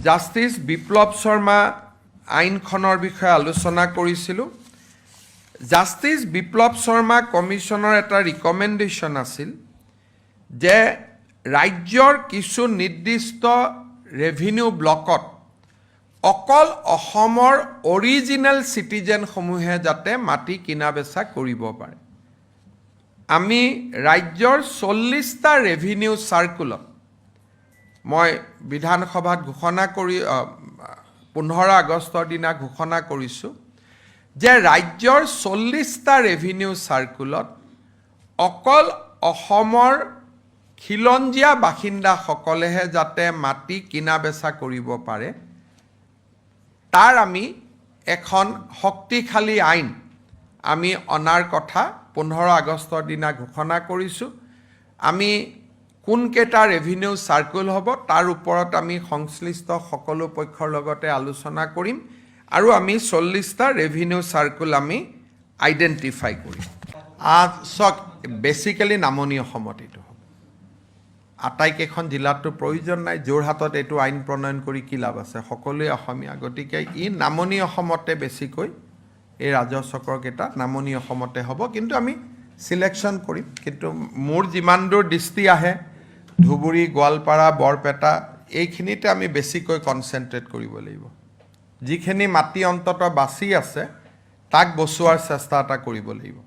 Justice বিপ্লৱ শৰ্মা আইনখনৰ বিষয়ে আলোচনা কৰিছিলোঁ। জাষ্টিছ বিপ্লৱ শৰ্মা কমিশ্যনৰ এটা ৰিকমেণ্ডেশ্যন আছিল যে ৰাজ্যৰ কিছু নিৰ্দিষ্ট ৰেভিনিউ ব্লকত অকল অসমৰ অৰিজিনেল চিটিজেনসমূহে যাতে মাটি কিনা বেচা কৰিব পাৰে। আমি ৰাজ্যৰ 40টা ৰেভিনিউ চাৰ্কুলত মই বিধানসভাত ঘোষণা কৰি 15 আগষ্টৰ দিনা ঘোষণা কৰিছোঁ যে ৰাজ্যৰ 40টা ৰেভিনিউ চাৰ্কুলত অকল অসমৰ খিলঞ্জীয়া বাসিন্দাসকলেহে যাতে মাটি কিনা বেচা কৰিব পাৰে, তাৰ আমি এখন শক্তিশালী আইন আমি অনাৰ কথা 15 আগষ্টৰ দিনা ঘোষণা কৰিছোঁ। আমি কোনকেইটা ৰেভিনিউ চাৰ্কুল হ'ব তাৰ ওপৰত আমি সংশ্লিষ্ট সকলো পক্ষৰ লগতে আলোচনা কৰিম আৰু আমি 40টা ৰেভিনিউ চাৰ্কুল আমি আইডেণ্টিফাই কৰিম। চাওক, বেচিকেলি নামনি অসমত এইটো হ'ব। আটাইকেইখন জিলাততো প্ৰয়োজন নাই। যোৰহাটত এইটো আইন প্ৰণয়ন কৰি কি লাভ আছে? সকলোৱে অসমীয়া, গতিকে ই নামনি অসমতে বেছিকৈ এই ৰাজহ চক্ৰকেইটা নামনি অসমতে হ'ব। কিন্তু আমি চিলেকশ্যন কৰিম। কিন্তু মোৰ যিমান দূৰ দৃষ্টি আহে, ধুবুৰী, গোৱালপাৰা, বৰপেটা এইখিনিতে আমি বেছিকৈ কনচেনট্ৰেট কৰিব লাগিব। যিখিনি মাটি অন্ততঃ বাচি আছে তাক বচোৱাৰ চেষ্টা এটা কৰিব লাগিব।